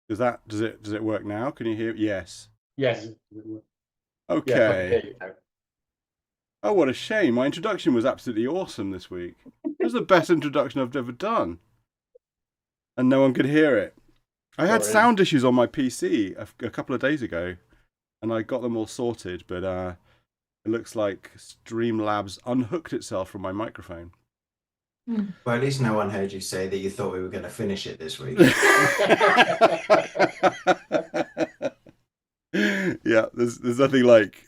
Does it work now? Can you hear? Yes. Yes. Yes, I can Okay. hear you now. Oh, what a shame. My introduction was absolutely awesome this week. It was the best introduction I've ever done. And no one could hear it. I had Sorry. sound issues on my PC a couple of days ago, and I got them all sorted, but it looks like Streamlabs unhooked itself from my microphone. Well, at least no one heard you say that you thought we were going to finish it this week. Yeah, there's nothing like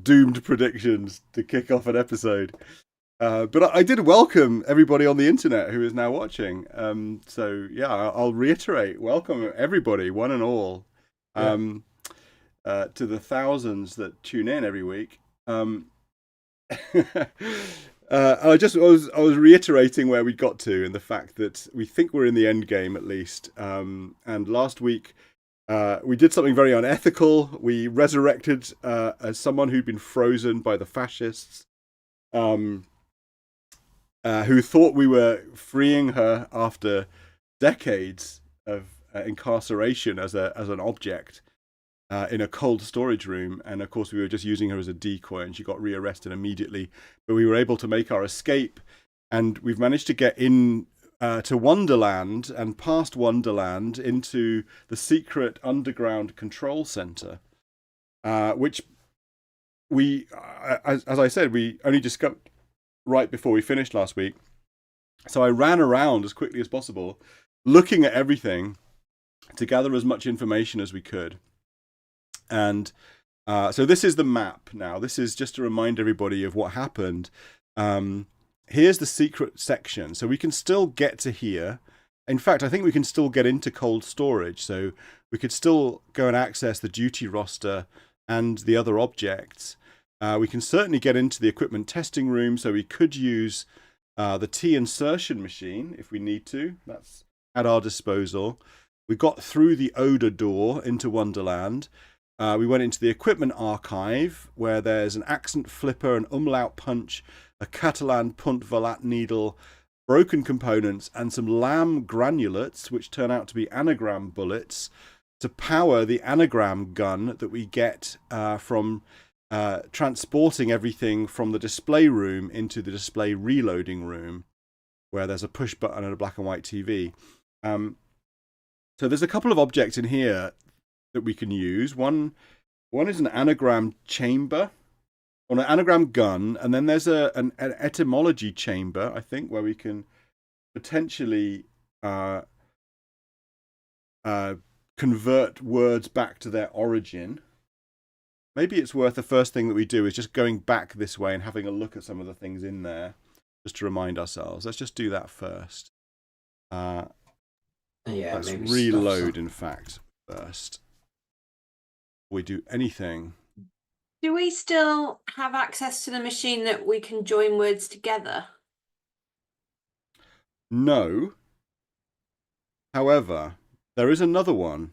doomed predictions to kick off an episode. But I did welcome everybody on the internet who is now watching. So yeah, I'll reiterate, welcome everybody, one and all, to the thousands that tune in every week. I was reiterating where we got to, and the fact that we think we're in the end game at least. And last week we did something very unethical. We resurrected as someone who'd been frozen by the fascists, who thought we were freeing her after decades of incarceration as an object. In a cold storage room, and of course we were just using her as a decoy, and she got rearrested immediately. But we were able to make our escape, and we've managed to get in to Wonderland and past Wonderland into the secret underground control center, which we, as I said, we only discovered right before we finished last week. So I ran around as quickly as possible, looking at everything to gather as much information as we could. And so this is the map now. This is just to remind everybody of what happened. Here's the secret section. So we can still get to here. In fact, I think we can still get into cold storage. So we could still go and access the duty roster and the other objects. We can certainly get into the equipment testing room. So we could use the T insertion machine if we need to. That's at our disposal. We got through the odor door into Wonderland. We went into the equipment archive, where there's an accent flipper, an umlaut punch, a Catalan punt volat needle, broken components, and some lamb granulates, which turn out to be anagram bullets, to power the anagram gun that we get from transporting everything from the display room into the display reloading room, where there's a push button and a black and white TV. So there's a couple of objects in here that we can use. One is an anagram chamber, or an anagram gun, and then there's an etymology chamber, I think, where we can potentially convert words back to their origin. Maybe it's worth the first thing that we do is just going back this way and having a look at some of the things in there, just to remind ourselves. Let's just do that first. Let's reload, in fact, first. We do anything. Do we still have access to the machine that we can join words together? No. However, there is another one.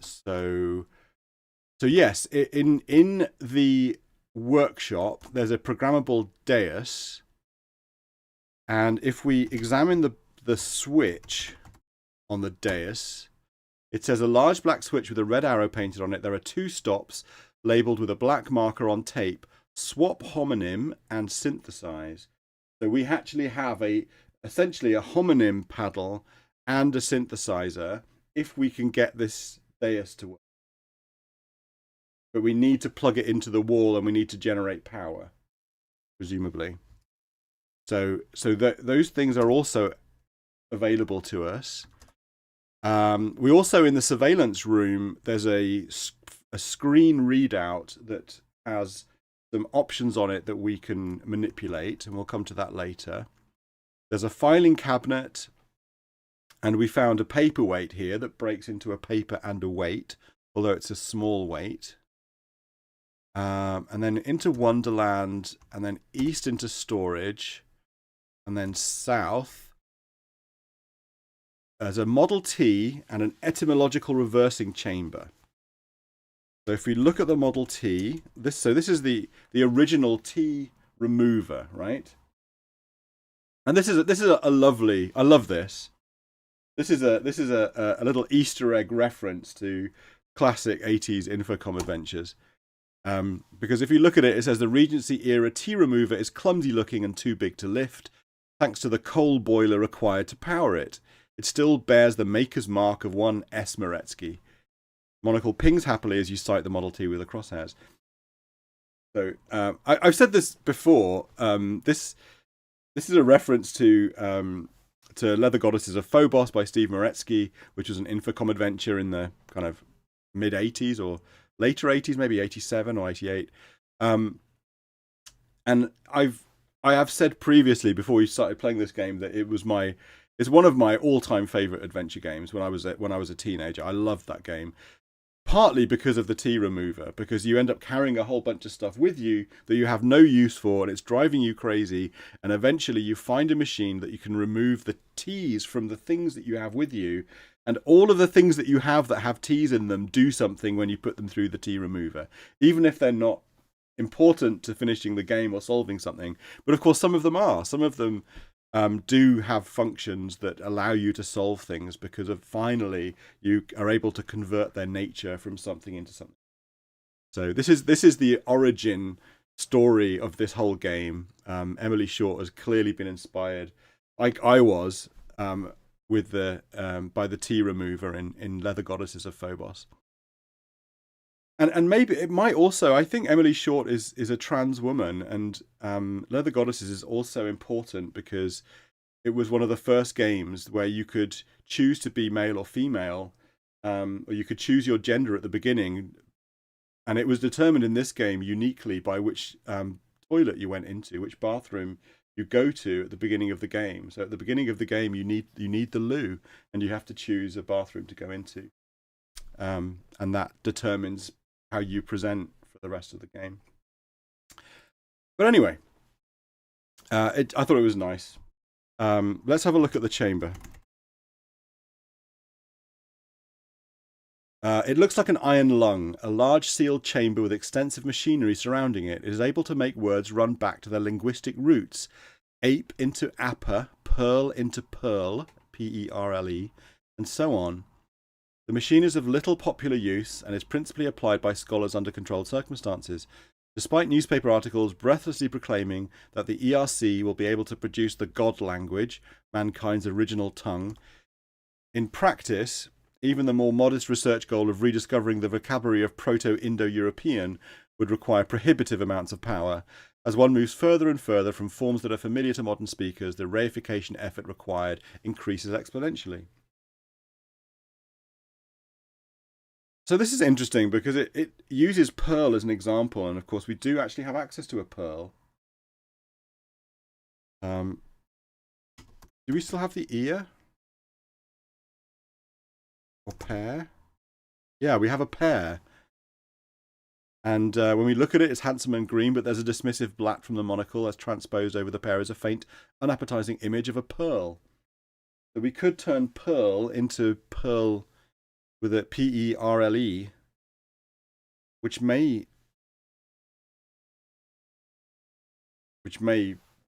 So yes, in the workshop, there's a programmable dais, and if we examine the switch on the dais, it says a large black switch with a red arrow painted on it. There are two stops labeled with a black marker on tape: swap homonym and synthesize. So we actually have essentially a homonym paddle and a synthesizer if we can get this dais to work. But we need to plug it into the wall, and we need to generate power, presumably. So those things are also available to us. We also, in the surveillance room, there's a screen readout that has some options on it that we can manipulate, and we'll come to that later. There's a filing cabinet, and we found a paperweight here that breaks into a paper and a weight, although it's a small weight. And then into Wonderland, and then east into storage, and then south. There's a Model T and an etymological reversing chamber. So if we look at the Model T, this is the original T remover, right? And this is a lovely. I love this. This is a little Easter egg reference to classic 80s Infocom adventures. Because if you look at it, it says the Regency era tea remover is clumsy looking and too big to lift, thanks to the coal boiler required to power it. It still bears the maker's mark of one S. Moretsky. Monocle pings happily as you sight the Model T with the crosshairs. So I've said this before. This is a reference to Leather Goddesses of Phobos by Steve Moretsky, which was an Infocom adventure in the kind of mid 80s or later 80s, maybe 87 or 88. And I have said previously before we started playing this game that it's one of my all-time favorite adventure games when I was a teenager. I loved that game. Partly because of the tea remover, because you end up carrying a whole bunch of stuff with you that you have no use for, and it's driving you crazy, and eventually you find a machine that you can remove the teas from the things that you have with you, and all of the things that you have that have teas in them do something when you put them through the tea remover, even if they're not important to finishing the game or solving something. But of course some of them are. Some of them do have functions that allow you to solve things because of finally you are able to convert their nature from something into something. So this is the origin story of this whole game. Emily Short has clearly been inspired, like I was, with by the tea remover in Leather Goddesses of Phobos. And maybe it might also, I think Emily Short is a trans woman, and Leather Goddesses is also important because it was one of the first games where you could choose to be male or female, or you could choose your gender at the beginning, and it was determined in this game uniquely by which toilet you went into, which bathroom you go to at the beginning of the game. So at the beginning of the game you need the loo, and you have to choose a bathroom to go into, and that determines how you present for the rest of the game. But anyway, I thought it was nice. Let's have a look at the chamber. It looks like an iron lung, a large sealed chamber with extensive machinery surrounding it. It is able to make words run back to their linguistic roots. Ape into appa, pearl into pearl, P-E-R-L-E, and so on. The machine is of little popular use and is principally applied by scholars under controlled circumstances, despite newspaper articles breathlessly proclaiming that the ERC will be able to produce the God language, mankind's original tongue. In practice, even the more modest research goal of rediscovering the vocabulary of Proto-Indo-European would require prohibitive amounts of power. As one moves further and further from forms that are familiar to modern speakers, the reification effort required increases exponentially. So this is interesting because it uses Perl as an example, and of course we do actually have access to a Perl. Do we still have the ear? Or pear? Yeah, we have a pear. And when we look at it, it's handsome and green, but there's a dismissive blat from the monocle as transposed over the pear as a faint, unappetizing image of a pearl. So we could turn pearl into pearl with a P-E-R-L-E, which may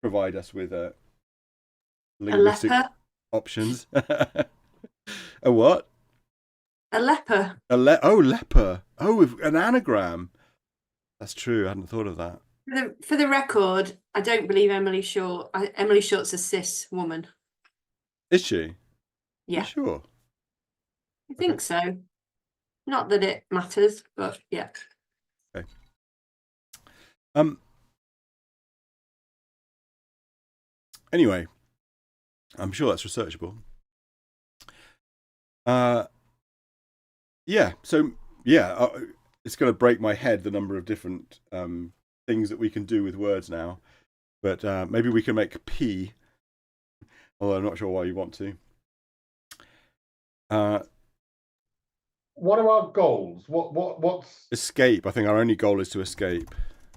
provide us with linguistic options. A what? A leper. Leper. Oh, an anagram. That's true. I hadn't thought of that. For the record, I don't believe Emily Short. Emily Short's a cis woman. Is she? Yeah. You sure? I think so. Not that it matters, but yeah. Okay. Anyway, I'm sure that's researchable. Yeah. So yeah, it's going to break my head the number of different things that we can do with words now. But maybe we can make P. Although I'm not sure why you want to. What are our goals? What's escape? I think our only goal is to escape.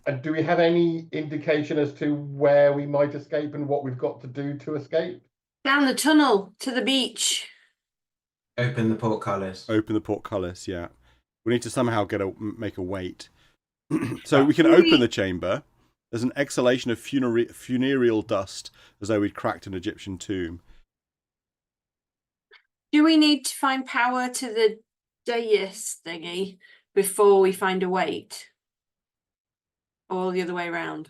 And do we have any indication as to where we might escape and what we've got to do to escape? Down the tunnel to the beach. Open the portcullis. Open the portcullis. Yeah, we need to somehow make a weight. So we can open the chamber. There's an exhalation of funereal dust, as though we'd cracked an Egyptian tomb. Do we need to find power to the dais thingy before we find a weight? Or the other way around?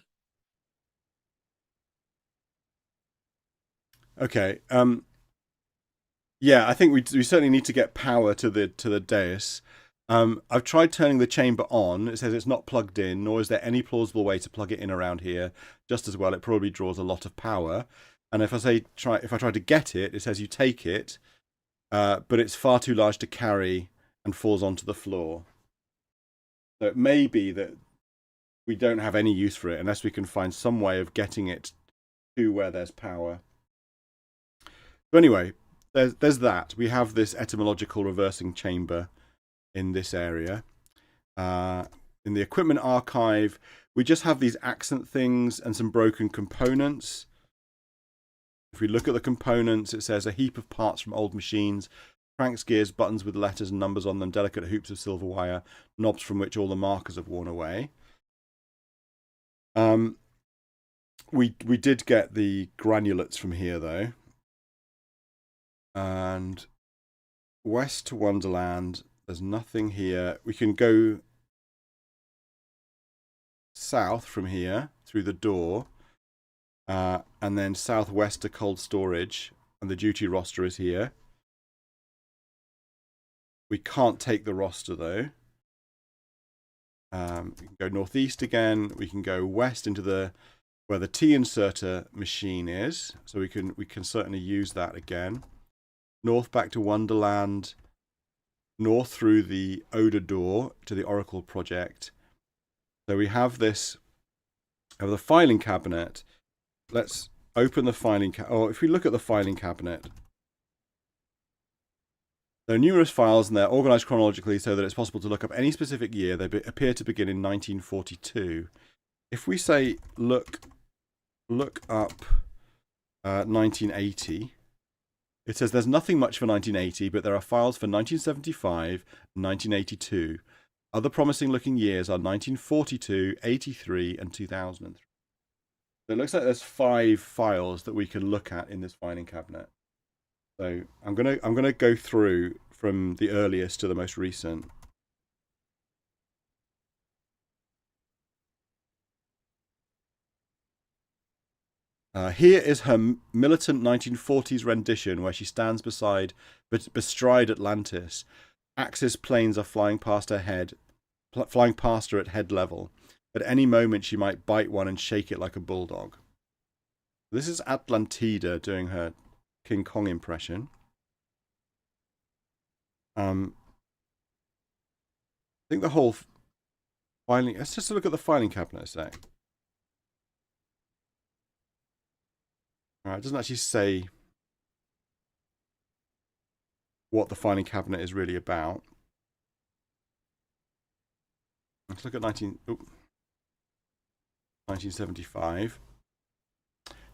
Okay. Yeah, I think we certainly need to get power to the dais. I've tried turning the chamber on. It says it's not plugged in, nor is there any plausible way to plug it in around here. Just as well, it probably draws a lot of power. And if I try to get it, it says you take it, but it's far too large to carry and falls onto the floor. So it may be that we don't have any use for it unless we can find some way of getting it to where there's power. So anyway, there's that. We have this etymological reversing chamber in this area. In the equipment archive, we just have these accent things and some broken components. If we look at the components, it says a heap of parts from old machines, cranks, gears, buttons with letters and numbers on them, delicate hoops of silver wire, knobs from which all the markers have worn away. We did get the granulates from here though. And west to Wonderland, there's nothing here. We can go south from here through the door, and then southwest to cold storage, and the duty roster is here. We can't take the roster though. We can go northeast again. We can go west into where the T inserter machine is, so we can certainly use that again. North back to Wonderland, north through the Odor door to the Oracle project. So we have the filing cabinet. Let's open the filing cabinet. Oh, if we look at the filing cabinet, there are numerous files and they're organized chronologically so that it's possible to look up any specific year. They appear to begin in 1942. If we say look up 1980, it says there's nothing much for 1980, but there are files for 1975 and 1982. Other promising looking years are 1942, 83, and 2003. So it looks like there's 5 files that we can look at in this filing cabinet. So I'm gonna go through from the earliest to the most recent. Here is her militant 1940s rendition where she stands bestride Atlantis. Axis planes are flying past her at head level. At any moment she might bite one and shake it like a bulldog. This is Atlantida doing her King Kong impression. I think the whole filing... Let's just look at the filing cabinet a sec. Alright, it doesn't actually say what the filing cabinet is really about. Let's look at 1975.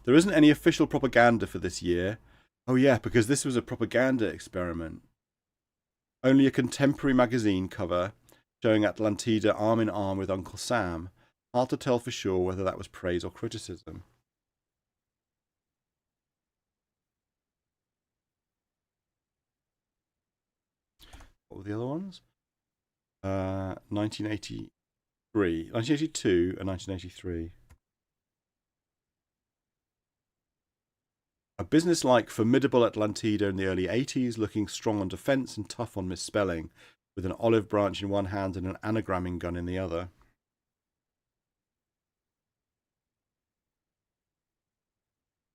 There isn't any official propaganda for this year. Oh yeah, because this was a propaganda experiment. Only a contemporary magazine cover showing Atlantida arm in arm with Uncle Sam. Hard to tell for sure whether that was praise or criticism. What were the other ones? 1982 and 1983. A businesslike, formidable Atlantida in the early 80s, looking strong on defense and tough on misspelling, with an olive branch in one hand and an anagramming gun in the other.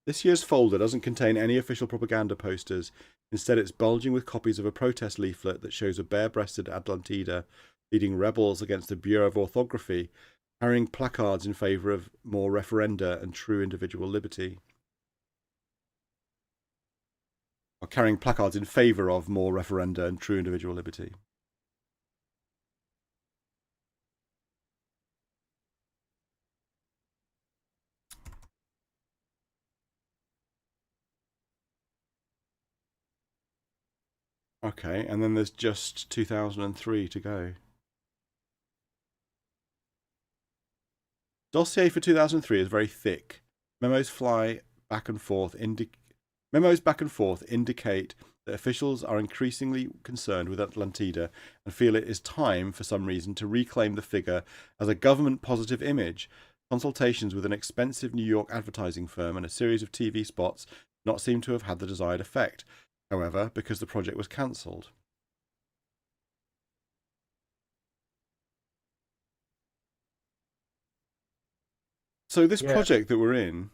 This year's folder doesn't contain any official propaganda posters. Instead, it's bulging with copies of a protest leaflet that shows a bare-breasted Atlantida leading rebels against the Bureau of Orthography, carrying placards in favour of more referenda and true individual liberty. Or carrying placards in favour of more referenda and true individual liberty. Okay, and then there's just 2003 to go. Dossier for 2003 is very thick. Memos back and forth indicate that officials are increasingly concerned with Atlantida and feel it is time, for some reason, to reclaim the figure as a government-positive image. Consultations with an expensive New York advertising firm and a series of TV spots do not seem to have had the desired effect, however, because the project was cancelled. So this project that we're in,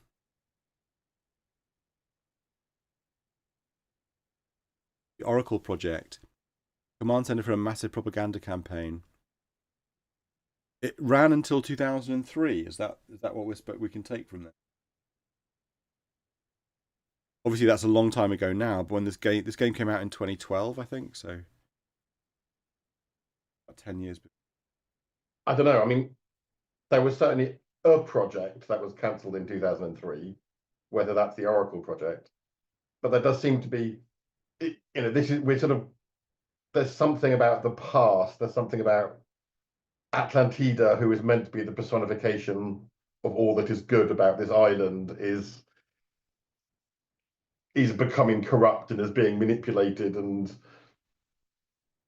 the Oracle project, command center for a massive propaganda campaign. It ran until 2003. Is that what we can take from that? Obviously, that's a long time ago now. But when this game came out in 2012, I think so. About 10 years before. I don't know. I mean, there was certainly a project that was cancelled in 2003, whether that's the Oracle project, but there does seem to be, there's something about the past. There's something about Atlantida, who is meant to be the personification of all that is good about this island, is becoming corrupt and is being manipulated, and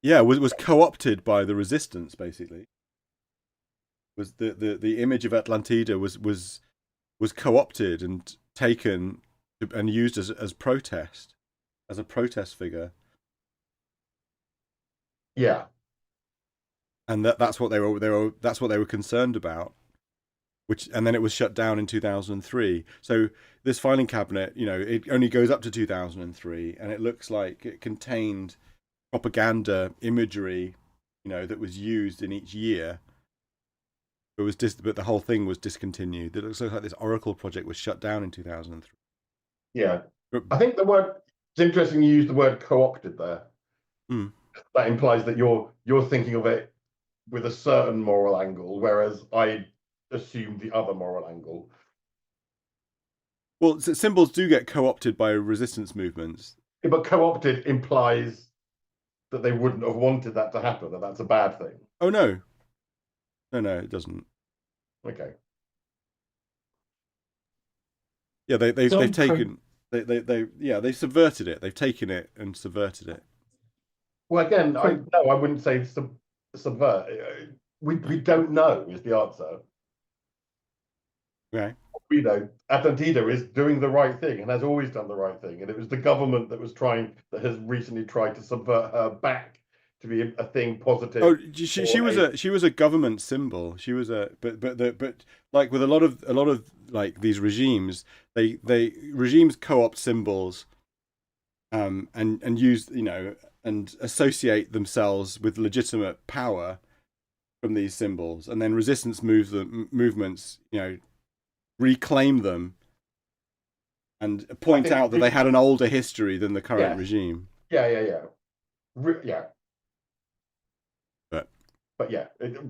was co-opted by the resistance. Basically, was the image of Atlantida was co-opted and taken and used as a protest figure. Yeah. And that's what they were concerned about, and then it was shut down in 2003. So this filing cabinet, it only goes up to 2003, and it looks like it contained propaganda imagery, that was used in each year. But the whole thing was discontinued. It looks like this Oracle project was shut down in 2003. Yeah, I think it's interesting you use the word co-opted there. Mm. That implies that you're thinking of it with a certain moral angle, whereas I assumed the other moral angle. Well, symbols do get co-opted by resistance movements. Yeah, but co-opted implies that they wouldn't have wanted that to happen, and that's a bad thing. Oh no, it doesn't. Okay. Yeah, they've taken they subverted it. They've taken it and subverted it. Well, again, I wouldn't say subvert. We don't know is the answer. Okay. Atlantida is doing the right thing and has always done the right thing, and it was the government that has recently tried to subvert her back to be a thing positive. Oh, she was a government symbol. She was but like with a lot of like these regimes, regimes co-opt symbols, and use and associate themselves with legitimate power from these symbols, and then resistance movements reclaim them and point out that they had an older history than the current regime. Yeah. But yeah,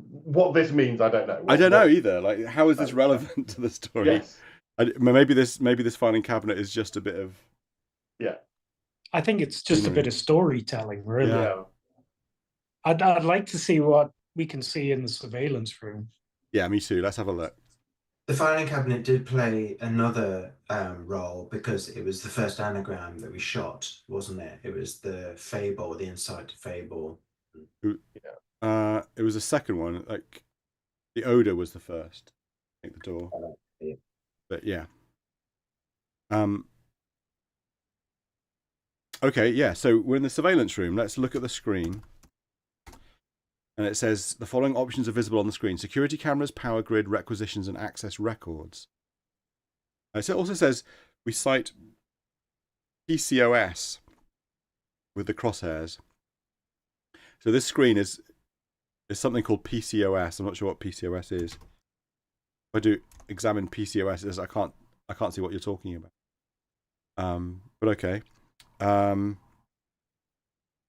what this means, I don't know. I don't know either. Like, how is this relevant to the story? Yes. Maybe this filing cabinet is just a bit of. Yeah. I think it's just a bit of storytelling, really. Yeah. I'd like to see what we can see in the surveillance room. Yeah, me too. Let's have a look. The filing cabinet did play another role because it was the first anagram that we shot, wasn't it? It was the Fable, the Insight to Fable. It was the second one. Like, the odor was the first. I think the door. Yeah. But yeah. Okay, yeah. So we're in the surveillance room. Let's look at the screen. And it says the following options are visible on the screen: security cameras, power grid, requisitions, and access records. So it also says we cite PCOS with the crosshairs. So this screen is something called PCOS. I'm not sure what PCOS is. If I do examine PCOS, I can't see what you're talking about. But okay.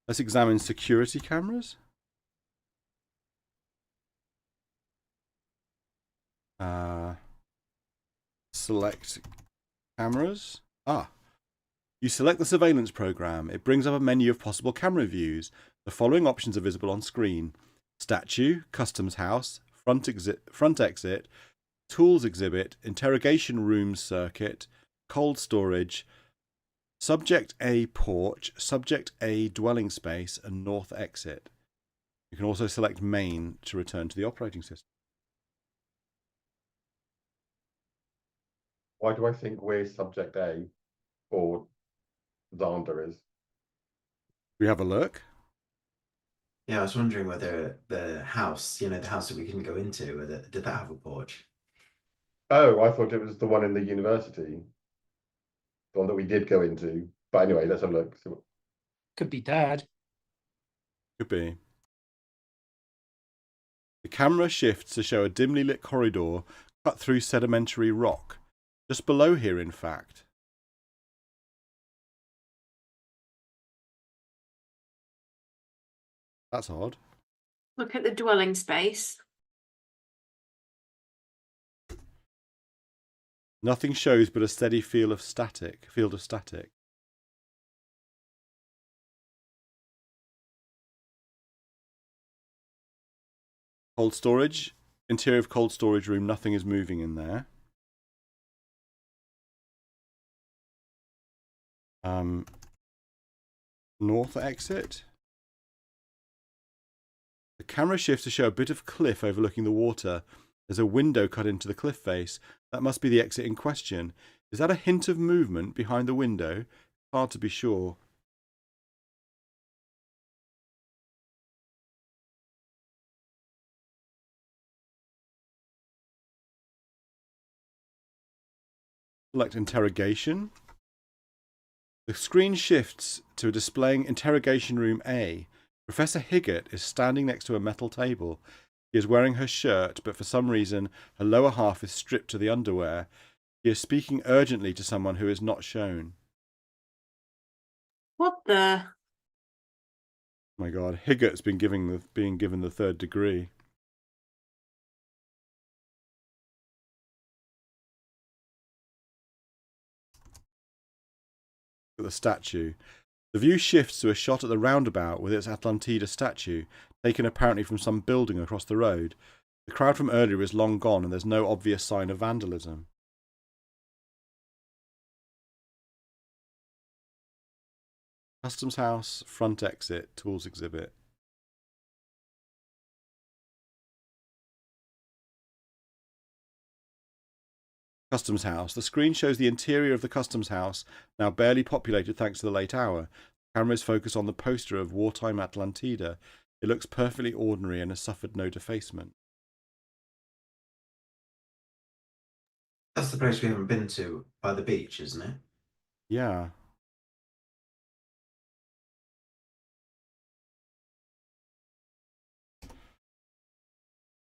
Let's examine security cameras. Select cameras. You select the surveillance program. It brings up a menu of possible camera views. The following options are visible on screen: statue, customs house, front exit, tools exhibit, interrogation room circuit, cold storage, Subject A porch, subject A dwelling space, and north exit. You can also select main to return to the operating system. Why do I think we're subject A or Xander is? We have a look. Yeah, I was wondering whether the house, the house that we couldn't go into, did that have a porch? Oh, I thought it was the one in the university. The one that we did go into. But anyway, let's have a look. Could be Dad. Could be. The camera shifts to show a dimly lit corridor cut through sedimentary rock. Just below here, in fact. That's odd. Look at the dwelling space. Nothing shows but a steady field of static. Cold storage. Interior of cold storage room. Nothing is moving in there. North exit. The camera shifts to show a bit of cliff overlooking the water. There's a window cut into the cliff face. That must be the exit in question. Is that a hint of movement behind the window? Hard to be sure. Select interrogation. The screen shifts to displaying interrogation room A. Professor Higgett is standing next to a metal table. She is wearing her shirt, but for some reason her lower half is stripped to the underwear. She is speaking urgently to someone who is not shown. What the? Oh my God, Higgett's being given the 3rd degree. Look at the statue. The view shifts to a shot at the roundabout with its Atlantida statue, taken apparently from some building across the road. The crowd from earlier is long gone and there's no obvious sign of vandalism. Customs house, front exit, tools exhibit. Customs house. The screen shows the interior of the customs house, now barely populated thanks to the late hour. The camera is focused on the poster of wartime Atlantida. It looks perfectly ordinary and has suffered no defacement. That's the place we haven't been to by the beach, isn't it? Yeah.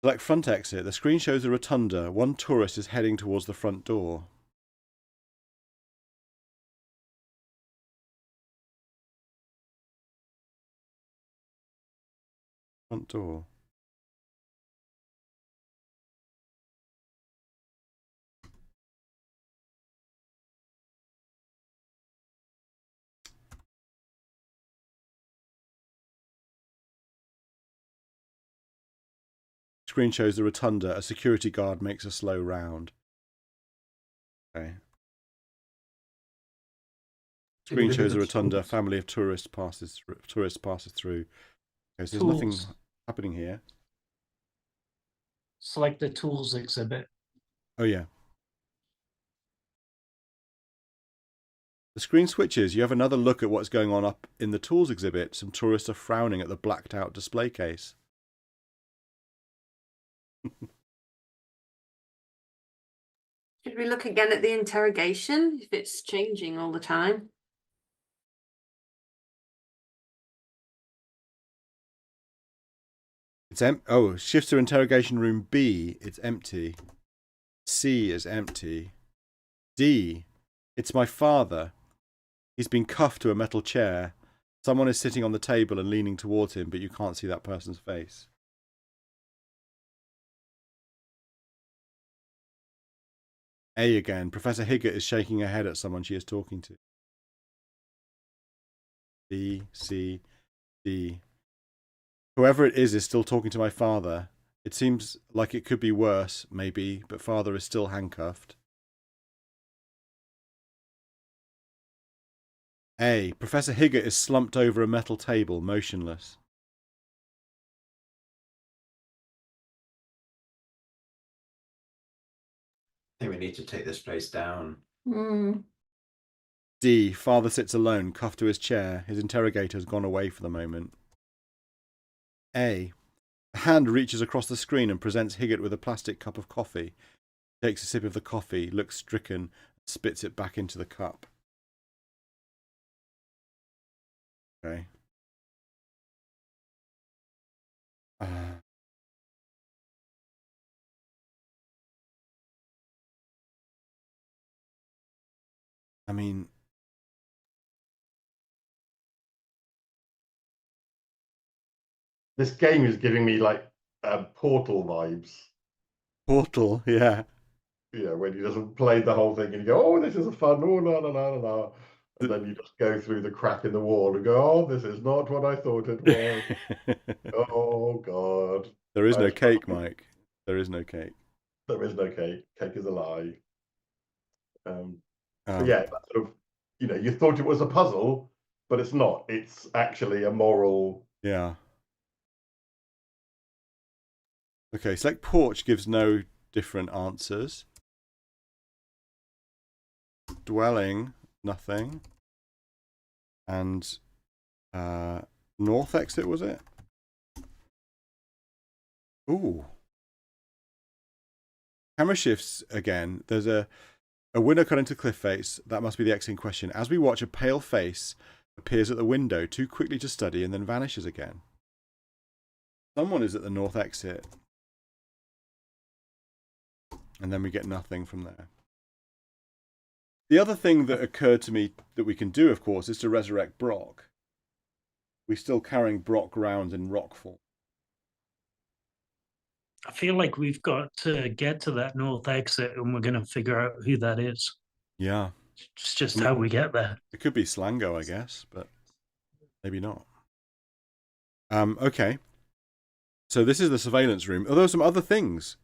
Select front exit. The screen shows a rotunda. One tourist is heading towards the front door. Front door. Screen shows the rotunda. A security guard makes a slow round. Okay. Screen shows a rotunda. A family of tourists passes through. Okay, so there's nothing happening here. Select the tools exhibit. Oh yeah. The screen switches. You have another look at what's going on up in the tools exhibit. Some tourists are frowning at the blacked out display case. Should we look again at the interrogation if it's changing all the time? It's shifts to interrogation room B. It's empty. C is empty. D. It's my father. He's been cuffed to a metal chair. Someone is sitting on the table and leaning towards him, but you can't see that person's face. A again. Professor Higgett is shaking her head at someone she is talking to. B, C, D. Whoever it is still talking to my father. It seems like it could be worse, maybe, but father is still handcuffed. A. Professor Higgett is slumped over a metal table, motionless. I think we need to take this place down. D. Father sits alone, cuffed to his chair. His interrogator has gone away for the moment. A. A hand reaches across the screen and presents Higgett with a plastic cup of coffee. He takes a sip of the coffee, looks stricken, and spits it back into the cup. Okay. I mean, This game is giving me like Portal vibes. Portal, yeah. You know, when you just play the whole thing and you go, oh, this is a fun, oh, no, no, no, no, no. And then you just go through the crack in the wall and go, oh, this is not what I thought it was. Oh, God. There is no That's cake, fine. Mike. There is no cake. There is no cake. Cake is a lie. So Um, yeah, that sort of, you know, you thought it was a puzzle, but it's not. It's actually a moral. Yeah. Okay, select porch gives no different answers. Dwelling, nothing. And north exit, was it? Ooh. Camera shifts again. There's a window cut into cliff face. That must be the exit in question. As we watch, a pale face appears at the window, too quickly to study, and then vanishes again. Someone is at the north exit. And then we get nothing from there. The other thing that occurred to me that we can do, of course, is to resurrect Brock. We're still carrying Brock round in rock form. I feel like we've got to get to that north exit and we're going to figure out who that is. Yeah. It's just how we get there. It could be Slango, I guess, but maybe not. Okay. So this is the surveillance room. Oh, there are some other things.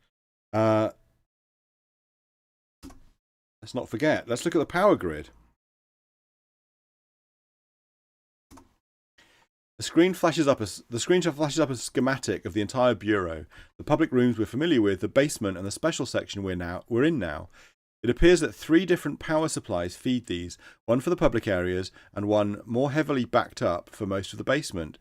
Let's not forget. Let's look at the power grid. The screenshot flashes up a schematic of the entire bureau, the public rooms we're familiar with, the basement, and the special section we're in now. It appears that 3 different power supplies feed these, one for the public areas and one more heavily backed up for most of the basement.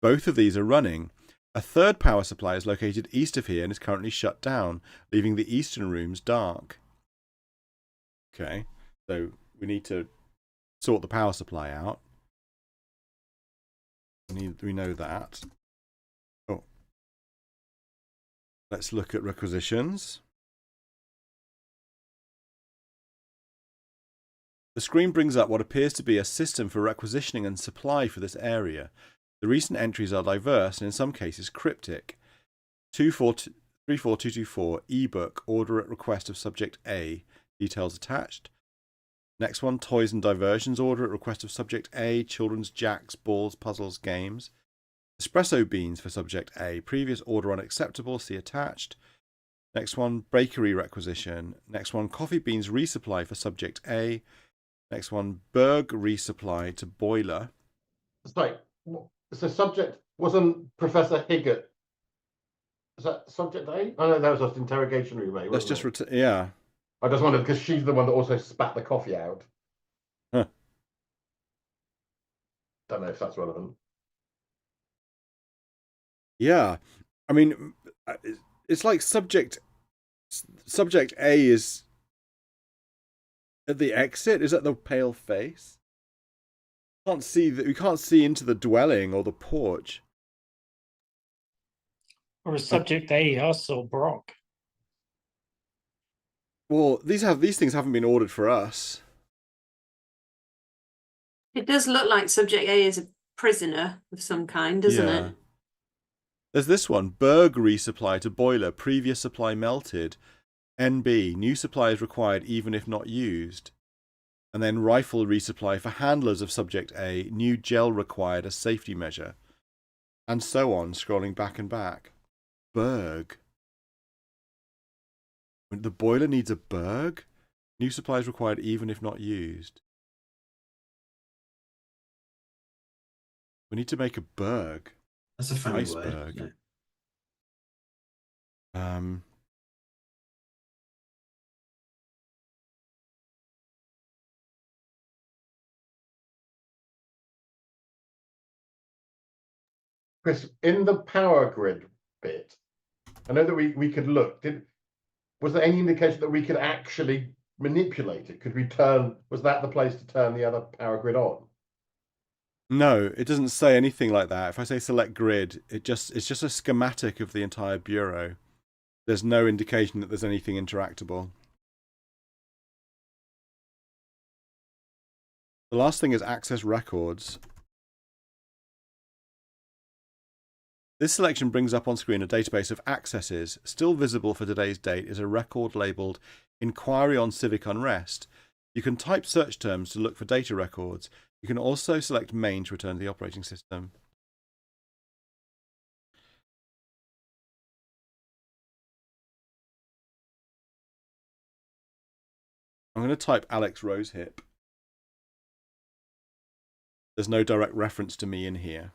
Both of these are running. A third power supply is located east of here and is currently shut down, leaving the eastern rooms dark. Okay, so we need to sort the power supply out. We know that. Oh. Let's look at requisitions. The screen brings up what appears to be a system for requisitioning and supply for this area. The recent entries are diverse and in some cases cryptic. 34224 ebook, order at request of subject A, details attached. Next one, toys and diversions, order at request of subject A, children's jacks, balls, puzzles, games. Espresso beans for subject A, previous order unacceptable, see attached. Next one, bakery requisition. Next one, coffee beans resupply for subject A. Next one, Berg resupply to boiler. Sorry, so subject wasn't Professor Higgett. Is that subject A? Oh no, that was just interrogation room A. Let's just yeah. I just wondered because she's the one that also spat the coffee out. Huh. Don't know if that's relevant. Yeah, I mean, it's like subject A is at the exit. Is that the pale face? Can't see that. We can't see into the dwelling or the porch. Or is subject A also Brock? Well, these things haven't been ordered for us. It does look like subject A is a prisoner of some kind, doesn't it? There's this one, Berg resupply to boiler, previous supply melted. NB, new supply is required even if not used. And then rifle resupply for handlers of subject A, new gel required as safety measure. And so on, scrolling back and back. Berg. The boiler needs a Berg? New supplies required even if not used. We need to make a berg. That's a funny Iceberg. word. Isn't it? Chris, in the power grid bit, I know that we could look. Was there any indication that we could actually manipulate it? Could we turn? Was that the place to turn the other power grid on? No, it doesn't say anything like that. If I say select grid, it's just a schematic of the entire bureau. There's no indication that there's anything interactable. The last thing is access records. This selection brings up on screen a database of accesses. Still visible for today's date is a record labelled Inquiry on Civic Unrest. You can type search terms to look for data records. You can also select main to return to the operating system. I'm going to type Alex Rosehip. There's no direct reference to me in here.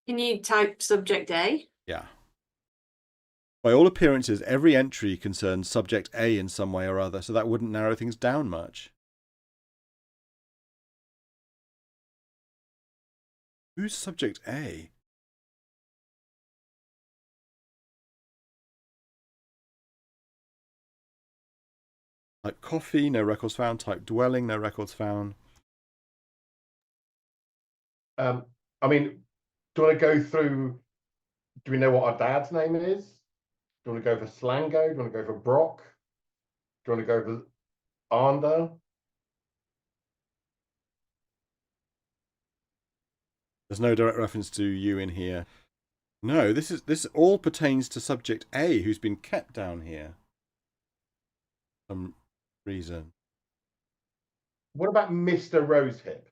Can you type subject A? Yeah. By all appearances, every entry concerns subject A in some way or other, so that wouldn't narrow things down much. Who's subject A? Type coffee, no records found. Type dwelling, no records found. I mean, do you want to go through? Do we know what our dad's name is? Do you want to go for Slango? Do you want to go for Brock? Do you want to go for Arnder? There's no direct reference to you in here. No, this all pertains to subject A, who's been kept down here. For some reason. What about Mr. Rosehip?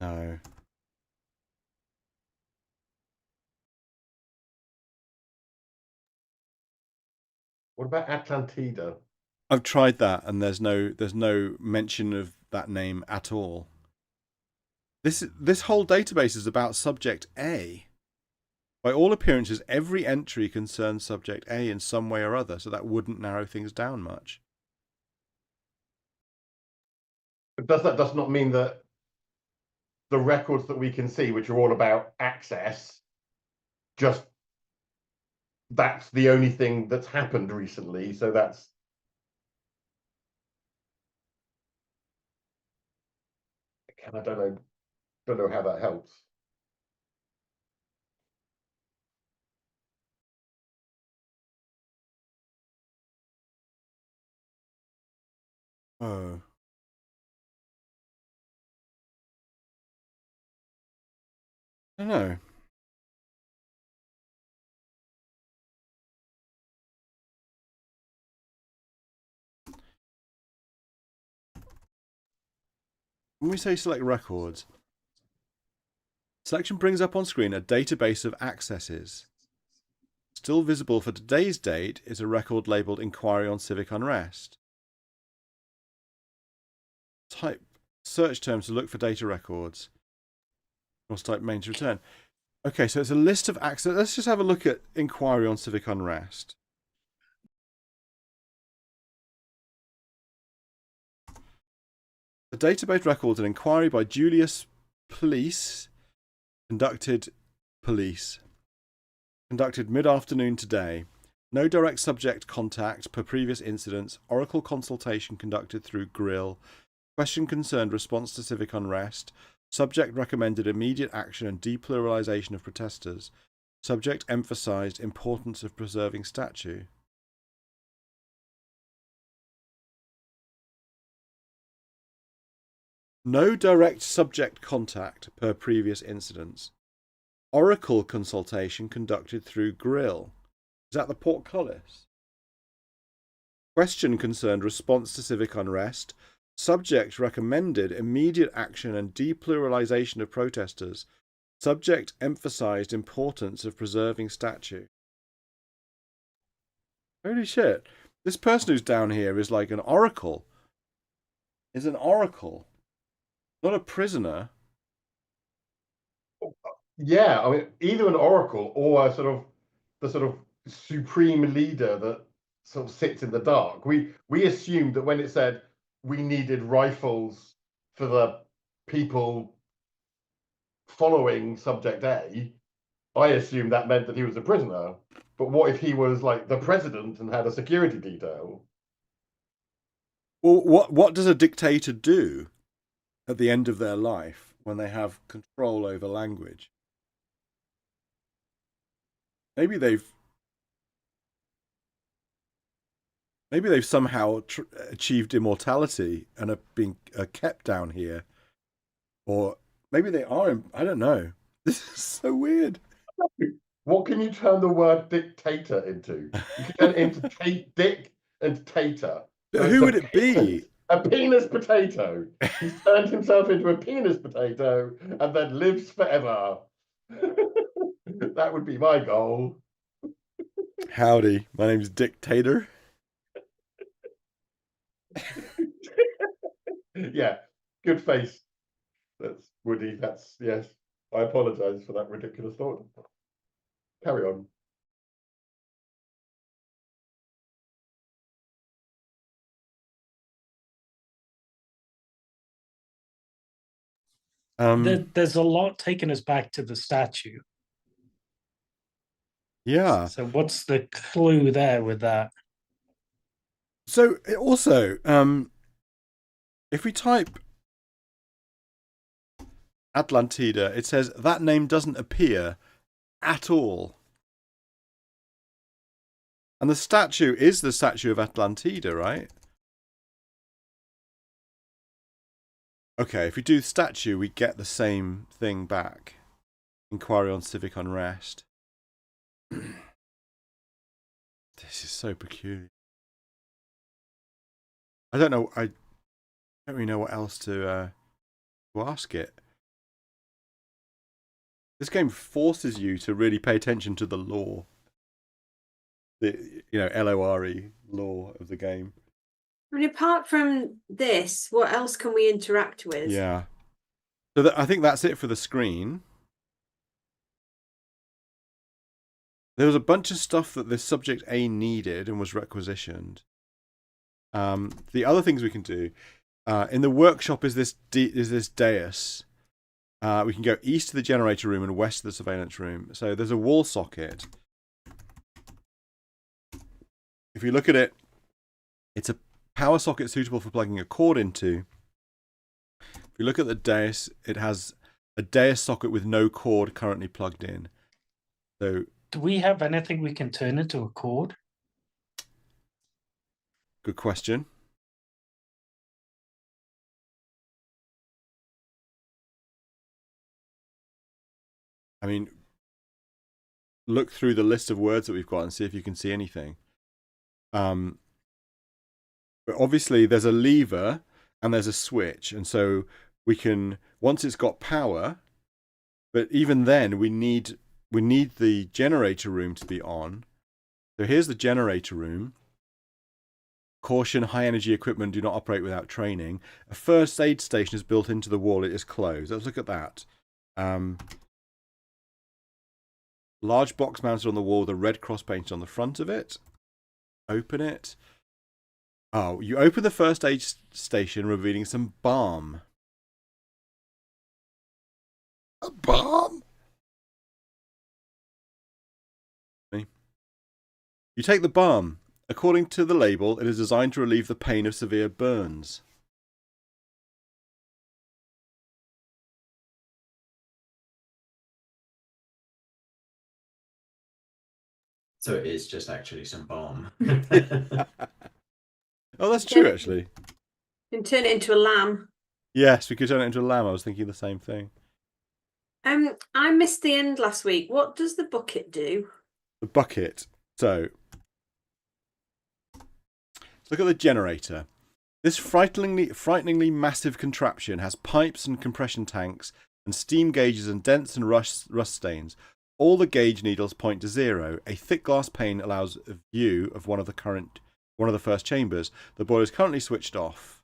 No. What about Atlantida? I've tried that, and there's no mention of that name at all. This whole database is about subject A. By all appearances, every entry concerns subject A in some way or other, so that wouldn't narrow things down much. But does not mean that the records that we can see, which are all about access, just that's the only thing that's happened recently. So that's again, I don't know how that helps. Oh. I don't know. When we say select records, selection brings up on screen a database of accesses. Still visible for today's date is a record labelled Inquiry on Civic Unrest. Type search terms to look for data records. Also type main to return. Okay, so it's a list of access. Let's just have a look at Inquiry on Civic Unrest. The database records an inquiry by Julius Pleeese, conducted mid-afternoon today. No direct subject contact per previous incidents. Oracle consultation conducted through Grill. Question concerned response to civic unrest. Subject recommended immediate action and depluralization of protesters. Subject emphasized importance of preserving statue. No direct subject contact per previous incidents. Oracle consultation conducted through Grill. Is that the portcullis? Question concerned response to civic unrest. Subject recommended immediate action and depluralization of protesters. Subject emphasized importance of preserving statue. Holy shit. This person who's down here is like an oracle. Is an oracle. Not a prisoner. Yeah, I mean, either an oracle or a the sort of supreme leader that sort of sits in the dark. We assumed that when it said we needed rifles for the people following subject A, I assumed that meant that he was a prisoner. But what if he was like the president and had a security detail? Well, what does a dictator do at the end of their life when they have control over language? Maybe they've somehow achieved immortality and are being kept down here, or maybe they are. I don't know. This is so weird. What can you turn the word dictator into? You can turn it into dick and tater. But who would it be? A penis potato. He's turned himself into a penis potato and then lives forever. That would be my goal. Howdy, my name's Dictator. Yeah, good face. That's Woody. That's yes. I apologize for that ridiculous thought. Carry on. There's a lot taking us back to the statue. Yeah. So what's the clue there with that? So also, if we type Atlantida, it says that name doesn't appear at all. And the statue is the statue of Atlantida, right? Okay, if we do statue, we get the same thing back. Inquiry on civic unrest. This is so peculiar. I don't know. I don't really know what else to ask it. This game forces you to really pay attention to the lore. The LORE lore of the game. I mean, apart from this, what else can we interact with? Yeah. So I think that's it for the screen. There was a bunch of stuff that this subject A needed and was requisitioned. The other things we can do in the workshop is this dais. We can go east to the generator room and west to the surveillance room. So there's a wall socket. If you look at it, it's a power socket suitable for plugging a cord into. If you look at the dais, it has a dais socket with no cord currently plugged in. So, do we have anything we can turn into a cord? Good question. I mean, look through the list of words that we've got and see if you can see anything. But obviously there's a lever and there's a switch, and so we can, once it's got power, but even then we need the generator room to be on. So here's the generator room. Caution, high energy equipment do not operate without training. A first aid station is built into the wall. It is closed. Let's look at that. Large box mounted on the wall with a red cross painted on the front of it. Open it. Oh, you open the first aid station, revealing some balm. A balm? You take the balm. According to the label, it is designed to relieve the pain of severe burns. So it is just actually some balm. Oh, that's true, actually. You can turn it into a lamb. Yes, we could turn it into a lamb. I was thinking the same thing. I missed the end last week. What does the bucket do? The bucket. So, let's look at the generator. This frighteningly massive contraption has pipes and compression tanks and steam gauges and dents and rust stains. All the gauge needles point to 0. A thick glass pane allows a view of one of the first chambers. The boiler is currently switched off.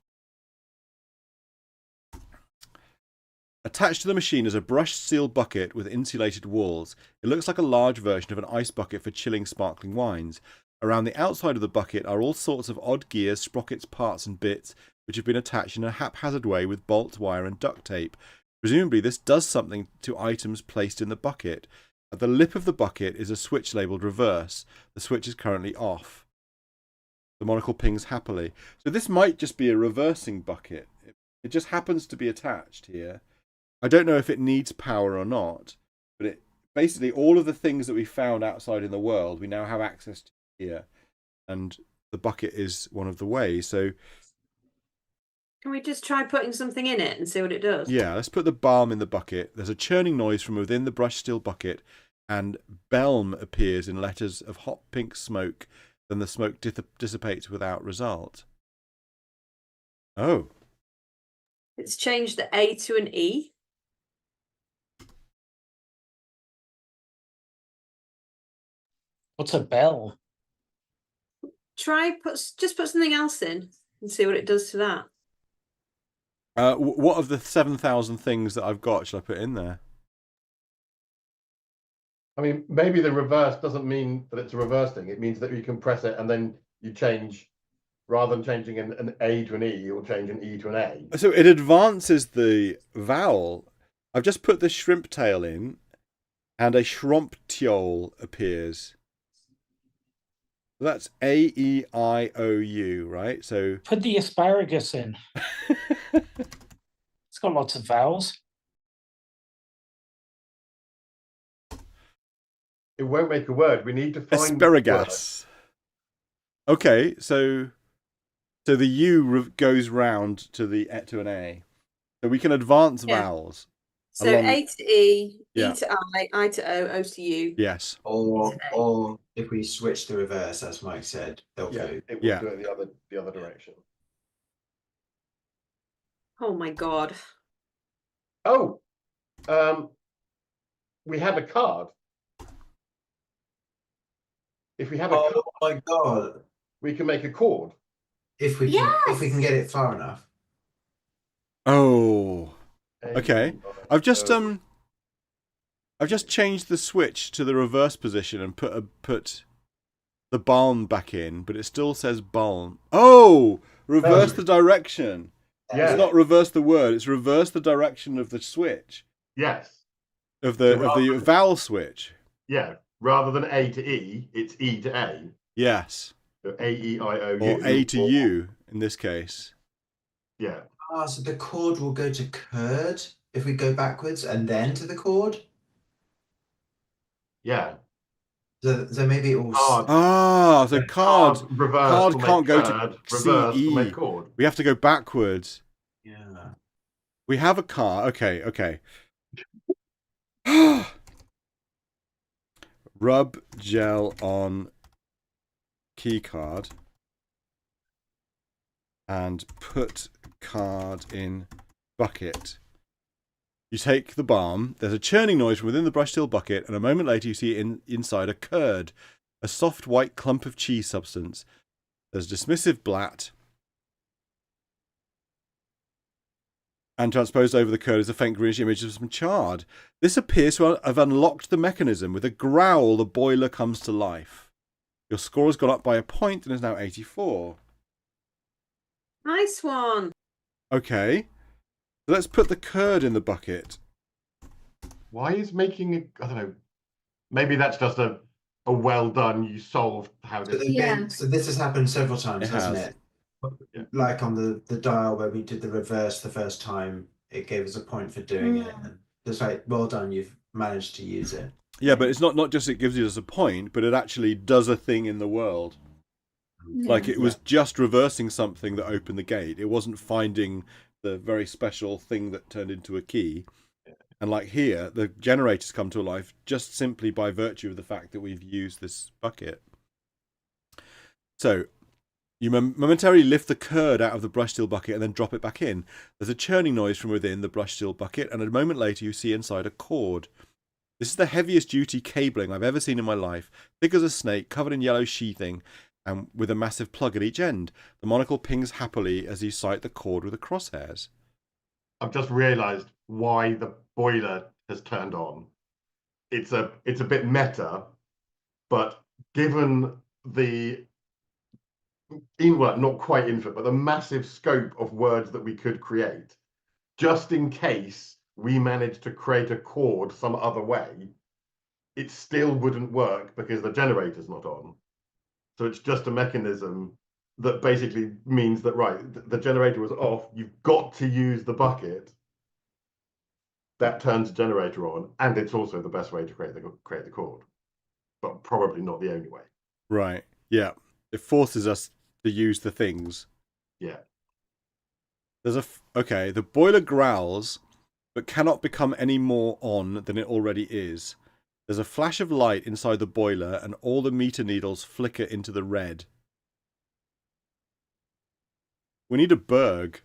Attached to the machine is a brushed steel bucket with insulated walls. It looks like a large version of an ice bucket for chilling sparkling wines. Around the outside of the bucket are all sorts of odd gears, sprockets, parts and bits which have been attached in a haphazard way with bolt wire and duct tape. Presumably this does something to items placed in the bucket. At the lip of the bucket is a switch labelled reverse. The switch is currently off. The monocle pings happily. So this might just be a reversing bucket. It just happens to be attached here. I don't know if it needs power or not, but it basically all of the things that we found outside in the world we now have access to here, and the bucket is one of the ways. So Can we just try putting something in it and see what it does? yeah, let's put the balm in the bucket. There's a churning noise from within the brushed steel bucket, and Belm appears in letters of hot pink smoke. Then the smoke dissipates without result. Oh. It's changed the A to an E. What's a bell? Just put something else in and see what it does to that. What of the 7,000 things that I've got should I put in there? I mean, maybe the reverse doesn't mean that it's a reverse thing. It means that you can press it and then you change, rather than changing an A to an E, you'll change an E to an A. So it advances the vowel. I've just put the shrimp tail in, and a shromptiole appears. That's A-E-I-O-U, right? So Put the asparagus in. It's got lots of vowels. It won't make a word. We need to find asparagus. Okay, so the U goes round to an A. So we can advance vowels. So along... A to E, Yeah. E to I to O, O to U. Yes. Or if we switch the reverse, as Mike said, they'll Yeah, go. it will do it the other direction. Oh my god. Oh, we have a card. If we have a card, My god! we can make a chord. If we can get it far enough. Oh. Okay. I've just changed the switch to the reverse position and put the balm back in, but it still says balm. Oh, reverse the direction. Yeah. It's not reverse the word, it's reverse the direction of the switch. Yes. Of the vowel switch. Yeah. Rather than A to E, it's E to A. Yes. So A-E-I-O-U. Or A to U in this case. Yeah. So the chord will go to curd if we go backwards and then to the chord. Yeah. So maybe it will. So card reverse can't go curd, to reverse C, will E. make chord. We have to go backwards. Yeah. We have a card. Okay. Rub gel on key card and put card in bucket. You take the balm. There's a churning noise from within the brushed steel bucket, and a moment later you see inside a curd, a soft white clump of cheese substance. There's dismissive blat, and transposed over the curd is a faint greenish image of some chard. This appears to have unlocked the mechanism. With a growl, the boiler comes to life. Your score has gone up by a point and is now 84. Nice one. Okay. So let's put the curd in the bucket. Why is making it? I don't know. Maybe that's just a well done. You solved how So, to. so this has happened several times, It hasn't has. it? Yeah. Like on the dial where we did the reverse the first time, it gave us a point for doing it. And it's like, well done, you've managed to use it. Yeah, but it's not just it gives you as a point, but it actually does a thing in the world. Like it was just reversing something that opened the gate. It wasn't finding the very special thing that turned into a key. And like here, the generators come to life just simply by virtue of the fact that we've used this bucket. So you momentarily lift the curd out of the brushed steel bucket and then drop it back in. There's a churning noise from within the brushed steel bucket, and a moment later you see inside a cord. This is the heaviest duty cabling I've ever seen in my life. Thick as a snake, covered in yellow sheathing, and with a massive plug at each end. The monocle pings happily as you sight the cord with the crosshairs. I've just realised why the boiler has turned on. It's a bit meta, but given the not quite infinite, but the massive scope of words that we could create, just in case we managed to create a chord some other way, it still wouldn't work because the generator's not on. So it's just a mechanism that basically means that, right, the generator was off, you've got to use the bucket. That turns the generator on, and it's also the best way to create the chord, but probably not the only way. Right. Yeah. It forces us to use the things. Yeah. Okay, the boiler growls, but cannot become any more on than it already is. There's a flash of light inside the boiler, and all the meter needles flicker into the red. We need a Berg.